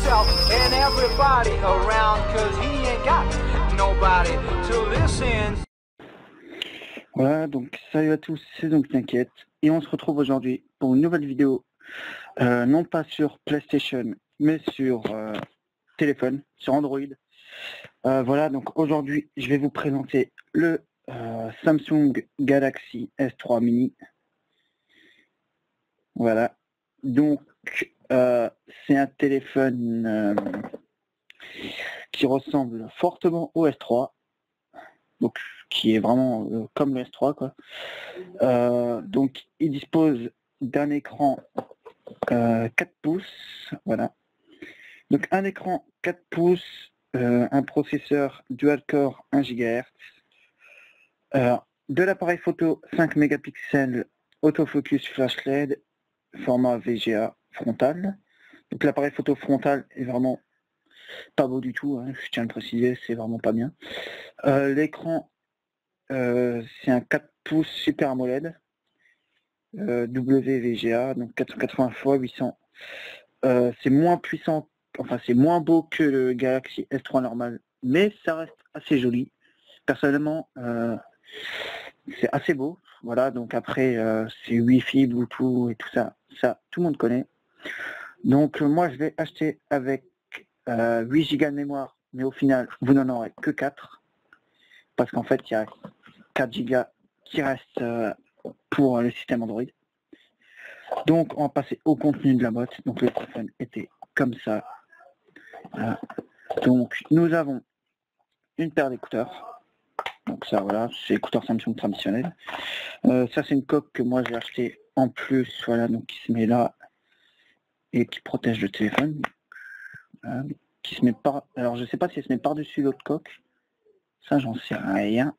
himself and everybody around, cause he ain't got nobody to listen. Voilà, donc salut à tous, c'est donc T'inquiète, et on se retrouve aujourd'hui pour une nouvelle vidéo, non pas sur PlayStation, mais sur téléphone, sur Android. Voilà, donc aujourd'hui, je vais vous présenter le Samsung Galaxy S3 Mini. Voilà, donc c'est un téléphone qui ressemble fortement au S3, donc qui est vraiment comme le S3 quoi. Donc il dispose d'un écran 4 pouces, voilà. Donc un écran 4 pouces, un processeur dual-core 1 GHz, de l'appareil photo 5 mégapixels, autofocus flash LED, format VGA frontal. Donc l'appareil photo frontal est vraiment pas beau du tout, hein, je tiens à le préciser, c'est vraiment pas bien. L'écran, c'est un 4 pouces Super AMOLED, WVGA, donc 480 x 800. C'est moins puissant, enfin c'est moins beau que le Galaxy S3 normal, mais ça reste assez joli. Personnellement, c'est assez beau. Voilà, donc après c'est Wi-Fi, Bluetooth et tout ça, tout le monde connaît. Donc moi je vais acheter avec 8 Go de mémoire, mais au final vous n'en aurez que 4, parce qu'en fait il y a 4 Go qui restent pour le système Android. Donc on va passer au contenu de la boîte. Donc le téléphone était comme ça. Voilà. Donc nous avons une paire d'écouteurs. Donc ça voilà, c'est écouteurs Samsung traditionnels. Ça c'est une coque que moi j'ai acheté en plus, voilà, donc qui se met là et qui protège le téléphone. Voilà. Qui se met par. Alors je sais pas si elle se met par-dessus l'autre coque. Ça j'en sais rien.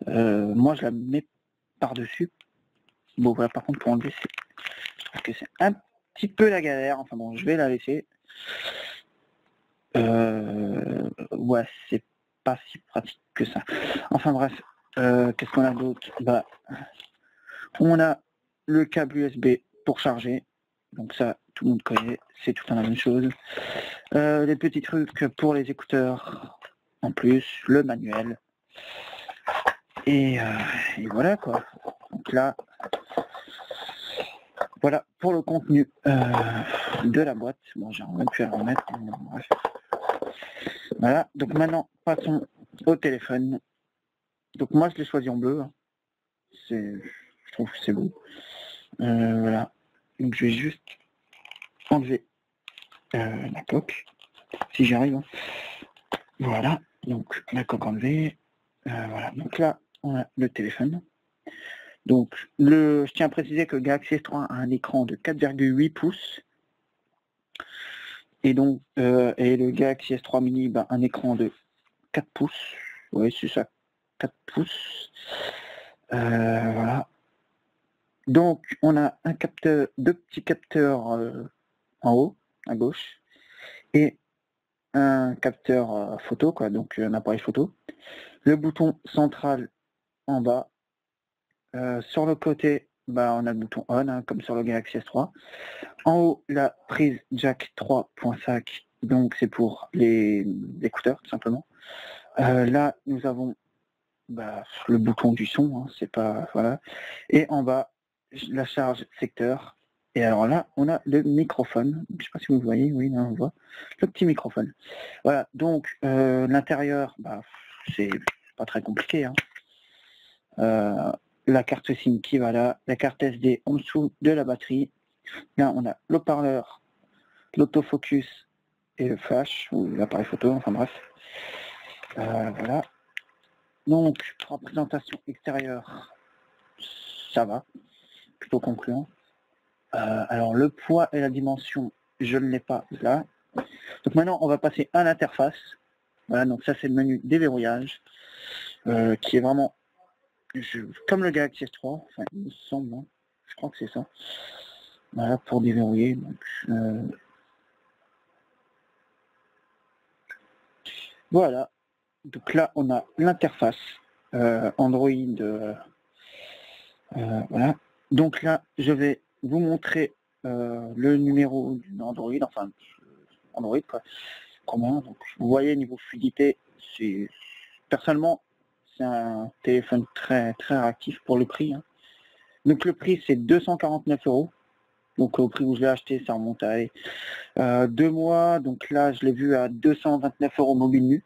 Moi je la mets par-dessus. Bon voilà, par contre pour enlever c'est un petit peu la galère. Enfin bon, je vais la laisser. Ouais, c'est pas si pratique que ça. Enfin bref, qu'est-ce qu'on a d'autre? Bah, on a le câble USB pour charger. Donc ça, tout le monde connaît, c'est tout le temps la même chose. Les petits trucs pour les écouteurs en plus, le manuel. Et voilà quoi. Donc là, voilà pour le contenu de la boîte. Bon, j'ai même pu la remettre. Bref. Voilà, donc maintenant passons au téléphone. Donc moi je l'ai choisi en bleu. Hein. Je trouve que c'est beau. Voilà. Donc je vais juste enlever la coque, si j'y arrive. Hein. Voilà, donc la coque enlevée. Voilà, donc là on a le téléphone. Donc je tiens à préciser que le Galaxy S3 a un écran de 4,8 pouces. Et donc et le Galaxy S3 Mini, bah, un écran de 4 pouces. Oui, c'est ça, 4 pouces. Voilà. Donc on a un capteur, deux petits capteurs en haut, à gauche, et un capteur photo, quoi, donc un appareil photo. Le bouton central en bas. Sur le côté, bah, on a le bouton on, hein, comme sur le Galaxy S3. En haut, la prise jack 3.5, donc c'est pour les écouteurs, tout simplement. Là, nous avons bah, le bouton du son, hein, c'est pas. Voilà. Et en bas, la charge secteur. Et alors là, on a le microphone. Je sais pas si vous voyez, oui, là, on voit. Le petit microphone. Voilà, donc l'intérieur, bah, c'est pas très compliqué. Hein. La carte SIM qui va là, la carte SD en dessous de la batterie. Là, on a l'haut-parleur, l'autofocus et le flash, ou l'appareil photo, enfin bref. Voilà. Donc, représentation extérieure, ça va, plutôt concluant. Alors, le poids et la dimension, je ne l'ai pas là. Donc maintenant, on va passer à l'interface. Voilà, donc ça, c'est le menu déverrouillage, qui est vraiment comme le Galaxy S3, enfin, il me semble, hein. Je crois que c'est ça. Voilà, pour déverrouiller. Donc, voilà. Donc là, on a l'interface Android. Voilà. Donc là, je vais vous montrer le numéro d'Android, enfin Android, quoi. Combien, donc vous voyez niveau fluidité, personnellement c'est un téléphone très réactif pour le prix. Hein. Donc le prix c'est 249 €. Donc au prix où je l'ai acheté, ça remonte à 2 mois. Donc là je l'ai vu à 229 € mobile nu.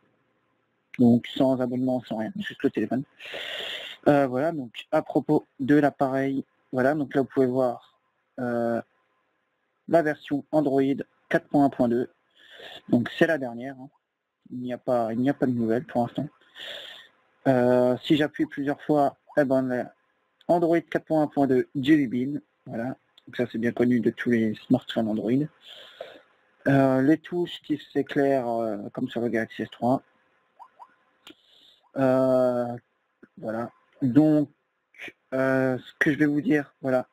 Donc sans abonnement, sans rien, juste le téléphone. Voilà, donc à propos de l'appareil, voilà, donc là vous pouvez voir la version Android 4.1.2. Donc c'est la dernière. Hein. Il n'y a pas de nouvelles pour l'instant. Si j'appuie plusieurs fois, eh ben, Android 4.1.2 Jelly Bean, voilà, donc ça c'est bien connu de tous les smartphones Android. Les touches qui s'éclairent comme sur le Galaxy S3. Voilà. Donc ce que je vais vous dire, voilà.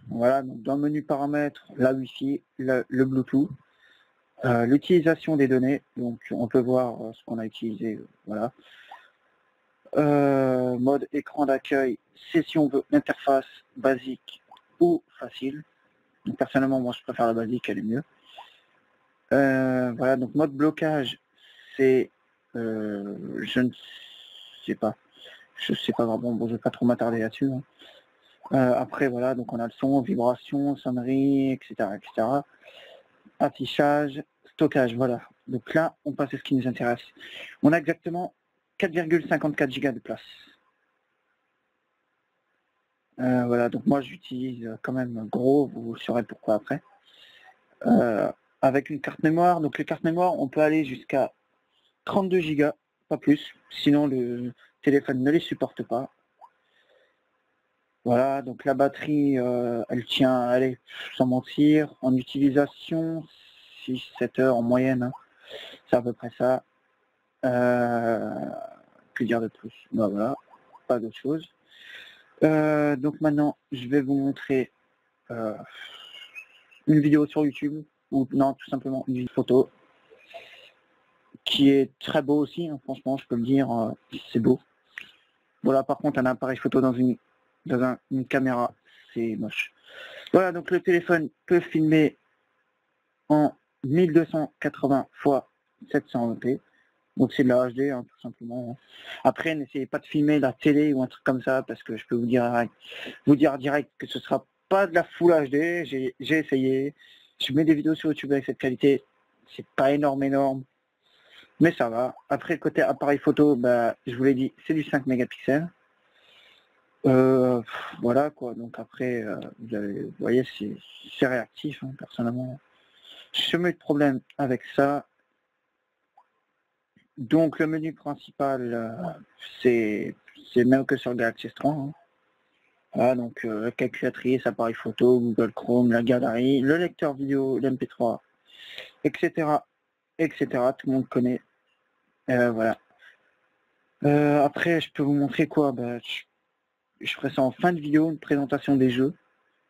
Voilà, donc dans le menu paramètres, la Wi-Fi, le Bluetooth. L'utilisation des données, donc on peut voir ce qu'on a utilisé, voilà. Mode écran d'accueil, c'est si on veut l'interface basique ou facile. Donc, personnellement, moi je préfère la basique, elle est mieux. Voilà, donc mode blocage, c'est je ne sais pas. Je sais pas vraiment, bon, je vais pas trop m'attarder là-dessus. Hein. Après, voilà, donc on a le son, vibration, sonnerie, etc. Affichage, stockage, voilà. Donc là, on passe à ce qui nous intéresse. On a exactement 4,54 Go de place. Voilà, donc moi j'utilise quand même gros, vous saurez pourquoi après. Avec une carte mémoire, donc les cartes mémoire, on peut aller jusqu'à 32 Go, pas plus, sinon le téléphone ne les supporte pas. Voilà, donc la batterie, elle tient, allez, sans mentir, en utilisation, 6-7 heures en moyenne, hein. C'est à peu près ça. Que dire de plus? Bah voilà, pas d'autre chose. Donc maintenant, je vais vous montrer une vidéo sur YouTube, ou non, tout simplement une photo, qui est très beau aussi, hein, franchement, je peux le dire, c'est beau. Voilà, par contre, un appareil photo dans une caméra, c'est moche. Voilà, donc le téléphone peut filmer en 1280 x 720p. Donc c'est de la HD, hein, tout simplement. Après, n'essayez pas de filmer la télé ou un truc comme ça, parce que je peux vous dire direct que ce sera pas de la Full HD. J'ai essayé. Je mets des vidéos sur YouTube avec cette qualité. C'est pas énorme. Mais ça va. Après, côté appareil photo, bah, je vous l'ai dit, c'est du 5 mégapixels. Voilà quoi. Donc après, vous voyez, c'est réactif, hein, personnellement. Je mets de problème avec ça. Donc le menu principal, c'est même que sur le Galaxy S3. Hein. Voilà, donc la calculatrice, appareil photo, Google Chrome, la galerie, le lecteur vidéo, l'MP3, etc. Tout le monde connaît. Voilà. Après, je peux vous montrer quoi? Bah, je ferai ça en fin de vidéo, une présentation des jeux.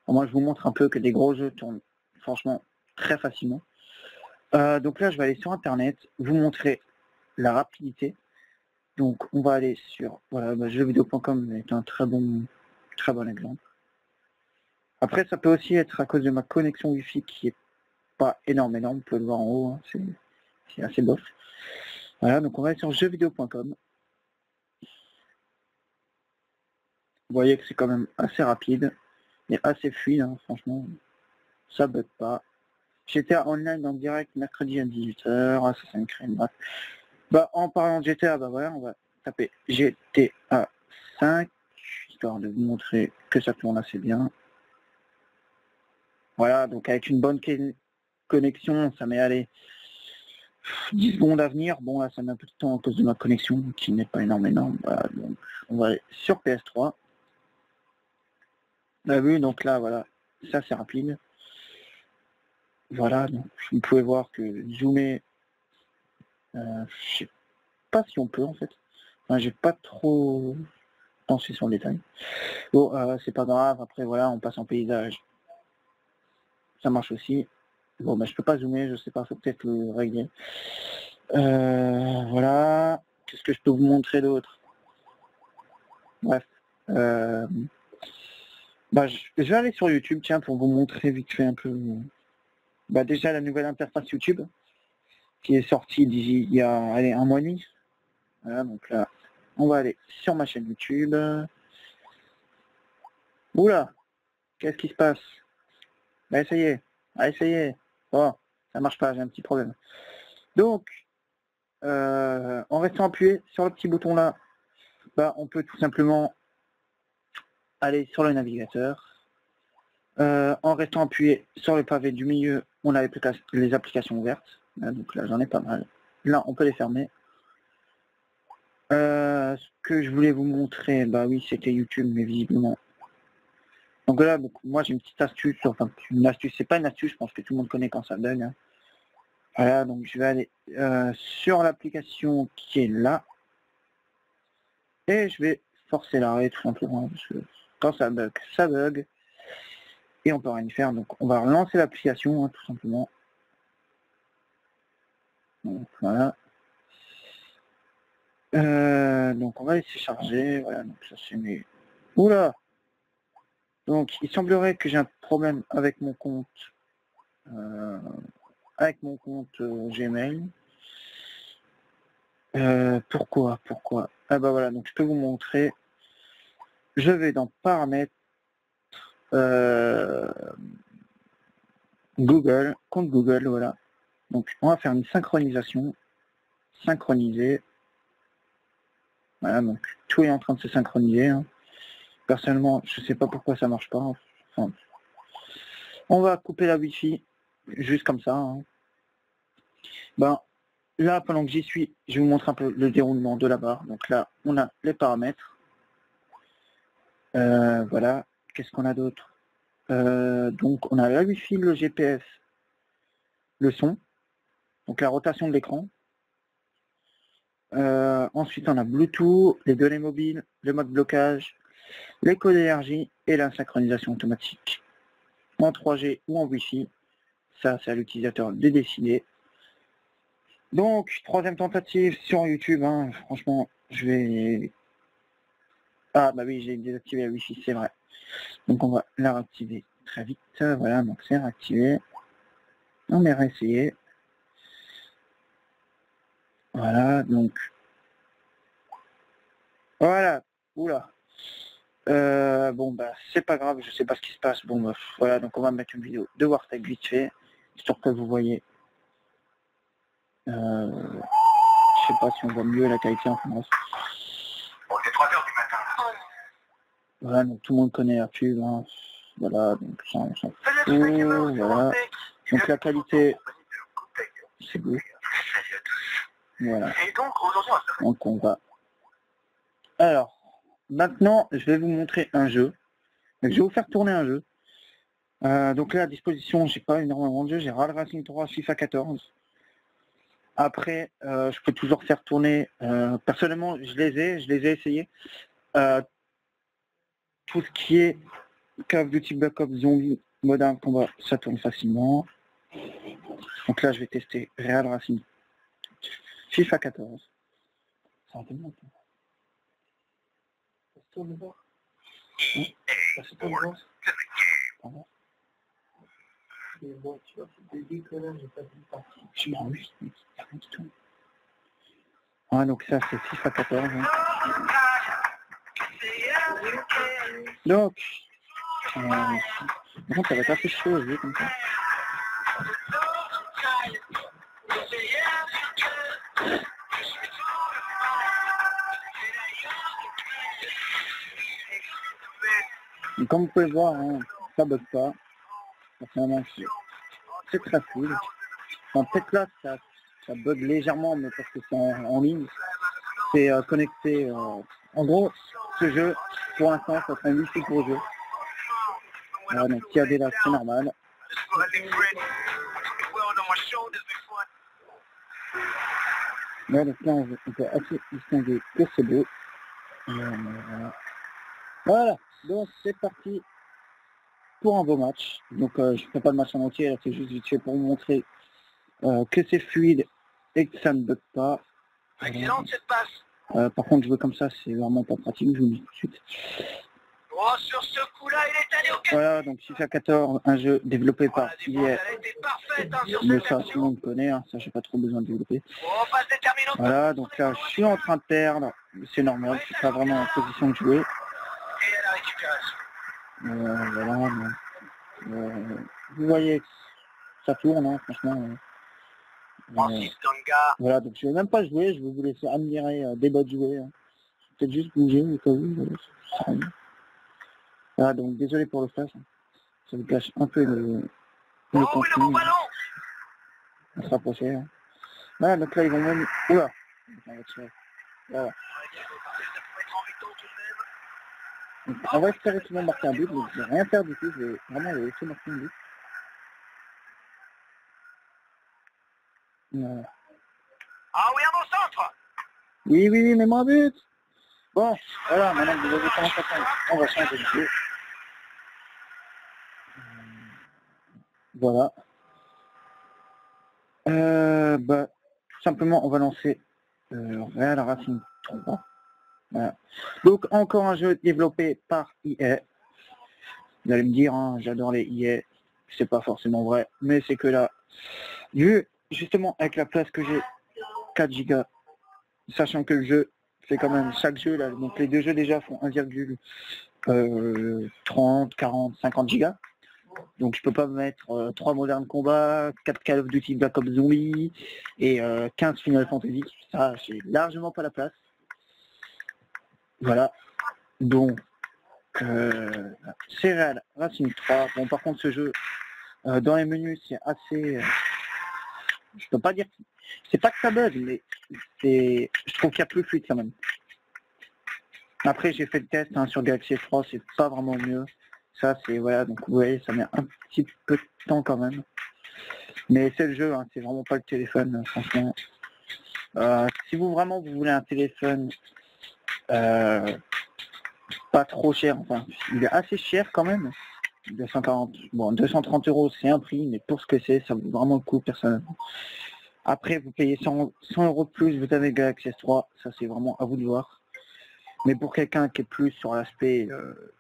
Alors, moi, je vous montre un peu que des gros jeux tournent franchement très facilement. Donc là, je vais aller sur Internet, vous montrer la rapidité. Donc on va aller sur voilà, jeuxvideo.com est un très bon exemple. Après ça peut aussi être à cause de ma connexion Wi-Fi qui est pas énorme, vous pouvez le voir en haut, hein, c'est assez bof. Voilà, donc on va aller sur jeuxvideo.com. Vous voyez que c'est quand même assez rapide et assez fluide, hein, franchement, ça bug pas. GTA Online en direct mercredi à 18h, Assassin's Creed, bref. Bah en parlant de GTA, bah voilà, on va taper GTA 5, histoire de vous montrer que ça tourne assez bien. Voilà, donc avec une bonne connexion, ça m'est allé 10 secondes à venir. Bon là ça met un peu de temps à cause de ma connexion qui n'est pas énorme. Voilà, donc on va aller sur PS3. On a vu, donc là voilà, ça c'est rapide. Voilà, donc vous pouvez voir que zoomer, je sais pas si on peut en fait. Enfin, j'ai pas trop pensé sur le détail. Bon, c'est pas grave, après voilà, on passe en paysage. Ça marche aussi. Bon bah je peux pas zoomer, je sais pas, faut peut-être le régler. Voilà. Qu'est-ce que je peux vous montrer d'autre? Bref. Bah, je vais aller sur YouTube, tiens, pour vous montrer vite fait un peu. Bah, déjà la nouvelle interface YouTube qui est sortie il y a allez, un mois et demi. Voilà, donc là, on va aller sur ma chaîne YouTube. Oula, qu'est-ce qui se passe? Bah, essayez, essayez. Oh, ça marche pas, j'ai un petit problème. Donc, en restant appuyé sur le petit bouton là, bah, on peut tout simplement aller sur le navigateur. En restant appuyé sur le pavé du milieu, on a les applications ouvertes. Donc là, j'en ai pas mal. Là, on peut les fermer. Ce que je voulais vous montrer, bah oui, c'était YouTube, mais visiblement. Donc là, moi j'ai une petite astuce, enfin une astuce, c'est pas une astuce, je pense que tout le monde connaît quand ça bug. Hein. Voilà, donc je vais aller sur l'application qui est là. Et je vais forcer l'arrêt tout simplement, parce que quand ça bug, ça bug. Et on peut rien y faire, donc on va relancer l'application, hein, tout simplement. Donc voilà. Donc on va laisser charger, voilà, donc ça c'est mes... Oula! Donc il semblerait que j'ai un problème avec mon compte Gmail. Pourquoi? Ah bah voilà, donc je peux vous montrer. Je vais dans paramètres Google, compte Google, voilà. Donc on va faire une synchronisation. Synchroniser. Voilà, donc tout est en train de se synchroniser. Hein. Personnellement, je sais pas pourquoi ça marche pas. Enfin, on va couper la Wi-Fi, juste comme ça. Hein. Ben, là, pendant que j'y suis, je vais vous montrer un peu le déroulement de la barre. Donc là, on a les paramètres. Voilà. Qu'est-ce qu'on a d'autre? Donc on a la Wi-Fi, le GPS, le son, donc la rotation de l'écran. Ensuite, on a Bluetooth, les données mobiles, le mode blocage, les codes d'énergie et la synchronisation automatique. En 3G ou en Wi-Fi, ça c'est à l'utilisateur de décider. Donc, troisième tentative sur YouTube, hein. Franchement, je vais... Ah bah oui, j'ai désactivé la Wi-Fi, c'est vrai. Donc on va la réactiver très vite. Voilà, donc c'est réactivé. On va réessayer. Voilà, donc... Voilà, oula. Bon bah c'est pas grave, je sais pas ce qui se passe. Bon bah voilà, donc on va mettre une vidéo de Wartech vite fait, histoire que vous voyez. Je sais pas si on voit mieux la qualité en France. Bon, c'est 3 heures du matin. Voilà, donc tout le monde connaît la pub. Hein. Voilà, donc ça on s'en fout. Voilà. Donc la qualité, c'est beau. Voilà. Et donc, aujourd'hui, on va faire... Donc on va. Alors, maintenant, je vais vous montrer un jeu. Donc, je vais vous faire tourner un jeu. Donc là, à disposition, j'ai pas énormément de jeux. J'ai Rally Racing 3, FIFA 14. Après, je peux toujours faire tourner. Personnellement, je les ai essayés. Tout ce qui est Call of Duty Black Ops Zombie, Modern Combat, ça tourne facilement. Donc là, je vais tester Real Racing FIFA 14. Ça va tellement bien. Ça se tourne le bord. Ça se tourne le bord. Pardon. Bon, tu vois, c'est des décollages, j'ai pas vu partie. Je m'en oui, mais il y a rien qui tourne. Ah, donc ça, c'est FIFA 14. Hein. Donc, par contre, ça va être assez chaud, je veux comme ça. Et comme vous pouvez voir, hein, ça bug pas. Personnellement, c'est très fluide. Enfin, peut-être là, ça bug légèrement, mais parce que c'est en ligne. C'est connecté. En gros, ce jeu, pour l'instant, ça fait un wifi pour le jeu. Voilà, donc s'il y a des lags, c'est normal. Là, donc là, on peut assez distinguer que c'est beau. Voilà, donc c'est parti pour un beau match. Donc je ne fais pas le match en entier, là c'est juste vite fait pour vous montrer que c'est fluide et que ça ne bug pas. Excellente cette passe. Par contre, jouer comme ça, c'est vraiment pas pratique, je vous le dis tout de suite. Oh, sur ce coup-là, il est allé au cul. Voilà, donc FIFA 14, un jeu développé par La défense, EA. elle a été parfaite hein, sur Mais cette ça, tout le action. monde connaît, hein, ça j'ai pas trop besoin de développer. Oh, passe déterminante. Voilà, donc là je suis en train de perdre, c'est normal, je suis pas vraiment en position de jouer. Et à la récupération. Voilà, donc, vous voyez, ça tourne, hein, franchement. Francis Ganga. Voilà, donc je vais même pas jouer, je vais vous laisser admirer des bots jouer. Hein. Peut-être juste bouger au cas où. Ça sert à rien. Voilà, donc désolé pour le flash. Hein. Ça vous cache un peu le Oh, oui, le contenu. bon ballon. On se rapprocher. Hein. Voilà, donc là ils vont même. Oula. Voilà. Donc, on va espérer tout le monde marquer un but, mais je vais rien faire du tout, je vais vraiment les laisser marquer un but. Voilà. Ah oui, un bon centre. Oui, oui, oui, mais moi un but. Bon, voilà, maintenant que vous avez commencé à prendre, on va changer de jeu. Voilà. Bah, tout simplement, on va lancer Real Racing 3. Voilà. Donc, encore un jeu développé par EA. Vous allez me dire, hein, j'adore les EA. C'est pas forcément vrai, mais c'est que là, vu justement avec la place que j'ai, 4 Go, sachant que le jeu fait quand même chaque jeu là, donc les deux jeux déjà font 1,30, 40, 50 Go. Donc je peux pas mettre 3 Modern Combat, 4 Call of Duty Black Ops Zombie et 15 Final Fantasy. Ça, j'ai largement pas la place. Voilà. Donc c'est Real Racing 3. Bon, par contre ce jeu dans les menus c'est assez. Je peux pas dire. C'est pas que ça bug, mais c'est. Je trouve qu'il y a plus fluide quand même. Après j'ai fait le test hein, sur Galaxy S3, c'est pas vraiment mieux. Ça c'est voilà, donc vous voyez ça met un petit peu de temps quand même. Mais c'est le jeu, hein, c'est vraiment pas le téléphone, franchement. Si vous vraiment vous voulez un téléphone pas trop cher, enfin il est assez cher quand même. 240, bon 230 € c'est un prix, mais pour ce que c'est, ça vaut vraiment le coup personnellement. Après vous payez 100 € de plus, vous avez Galaxy S3, ça c'est vraiment à vous de voir. Mais pour quelqu'un qui est plus sur l'aspect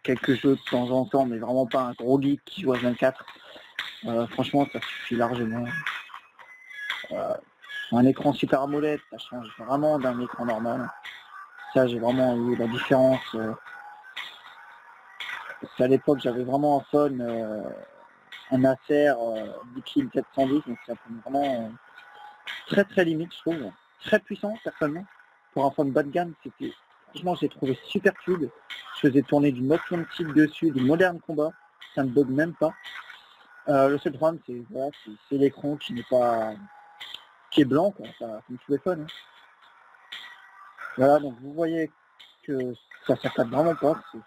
quelques jeux de temps en temps, mais vraiment pas un gros geek qui joue à 24, franchement ça suffit largement. Un écran Super AMOLED, ça change vraiment d'un écran normal. Ça j'ai vraiment eu la différence. À l'époque j'avais vraiment un phone, un Acer Bixil 710, donc ça fait vraiment très très limite je trouve. Très puissant personnellement. Pour un phone bas de gamme, c'était. Franchement j'ai trouvé super fluide. Je faisais tourner du Motion Type dessus, du Modern Combat, ça ne bug même pas. Le seul problème c'est voilà, c'est l'écran qui n'est pas. Qui est blanc quoi, ça, comme tous les phones. Hein. Voilà, donc vous voyez que ça s'attaque vraiment pas, c'est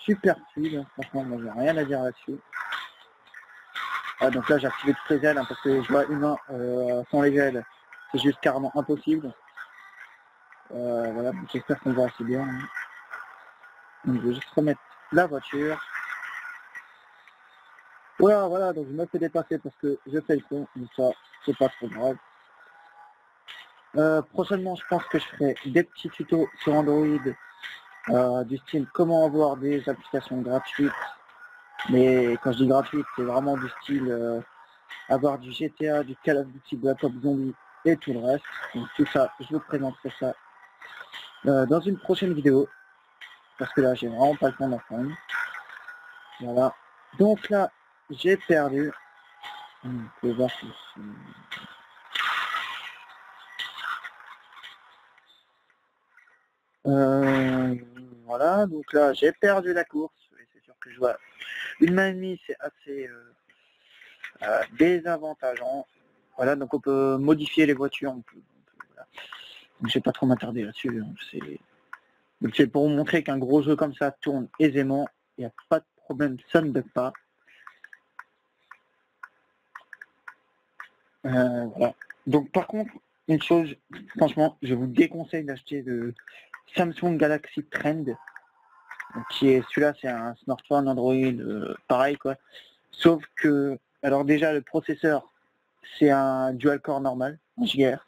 super fluide, franchement moi j'ai rien à dire là-dessus. Ah, donc là j'ai activé toutes les ailes hein, parce que je vois humain sans les ailes, c'est juste carrément impossible. Voilà, donc j'espère qu'on voit assez bien. Hein. Donc je vais juste remettre la voiture. Voilà, donc je me fais dépasser parce que je fais le con, mais ça c'est pas trop grave. Prochainement je pense que je ferai des petits tutos sur Android du style comment avoir des applications gratuites, mais quand je dis gratuite c'est vraiment du style avoir du GTA, du Call of Duty Black Ops Zombie et tout le reste. Donc tout ça je vous présenterai ça dans une prochaine vidéo parce que là j'ai vraiment pas le temps d'en faire une. Voilà, donc là j'ai perdu. Vous pouvez voir que voilà, donc là j'ai perdu la course, et c'est sûr que je vois une main ennemie, c'est assez désavantageant. Voilà, donc on peut modifier les voitures, voilà. Donc je vais pas trop m'attarder là-dessus, hein. Donc c'est pour vous montrer qu'un gros jeu comme ça tourne aisément, il n'y a pas de problème, ça ne bug pas. Voilà. Donc par contre, une chose, franchement, je vous déconseille d'acheter le Samsung Galaxy Trend, qui est celui-là, c'est un smartphone Android pareil quoi. Sauf que, alors déjà le processeur, c'est un dual core normal, 1 GHz,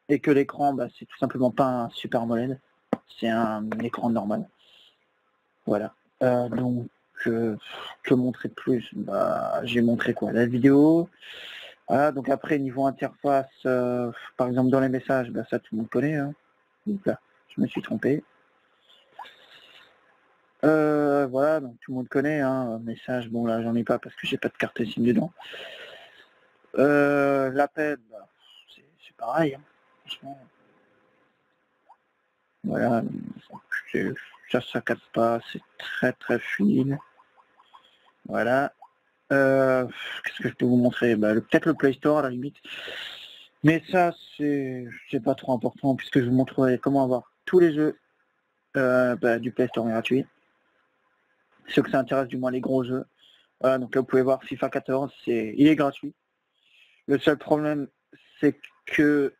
et que l'écran, bah, c'est tout simplement pas un Super AMOLED. c'est un écran normal. Voilà. Donc, que montrer de plus? Bah, j'ai montré quoi? La vidéo. Voilà, donc après, niveau interface, par exemple dans les messages, bah, ça tout le monde connaît. Hein. Donc là, je me suis trompé. Voilà, donc tout le monde connaît, hein, message, bon là j'en ai pas parce que j'ai pas de carte SIM dedans. L'appel, bah, c'est pareil, hein, franchement. Voilà, ça capte pas, c'est très fluide. Voilà. Qu'est-ce que je peux vous montrer? Bah, peut-être le Play Store à la limite. Mais ça c'est pas trop important puisque je vous montrerai comment avoir tous les jeux du Play Store gratuit. Ceux que ça intéresse, du moins les gros jeux. Voilà, donc là vous pouvez voir FIFA 14, il est gratuit. Le seul problème, c'est que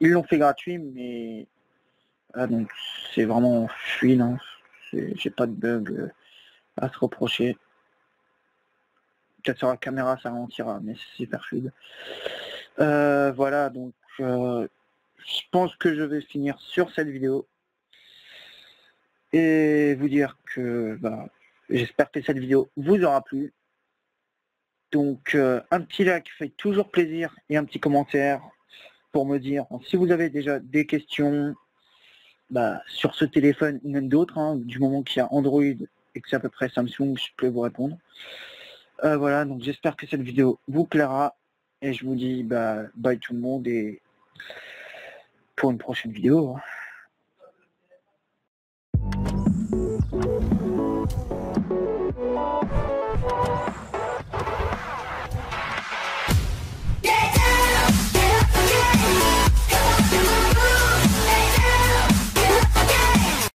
ils l'ont fait gratuit, mais donc c'est vraiment fluide. Hein. J'ai pas de bug à se reprocher. Peut-être sur la caméra ça ralentira, mais c'est super fluide. Voilà, donc je pense que je vais finir sur cette vidéo et vous dire que j'espère que cette vidéo vous aura plu. Donc un petit like fait toujours plaisir et un petit commentaire pour me dire si vous avez déjà des questions sur ce téléphone ou même d'autres, hein, du moment qu'il y a Android et que c'est à peu près Samsung, je peux vous répondre. Voilà, donc j'espère que cette vidéo vous plaira et je vous dis bye tout le monde et pour une prochaine vidéo. Hein.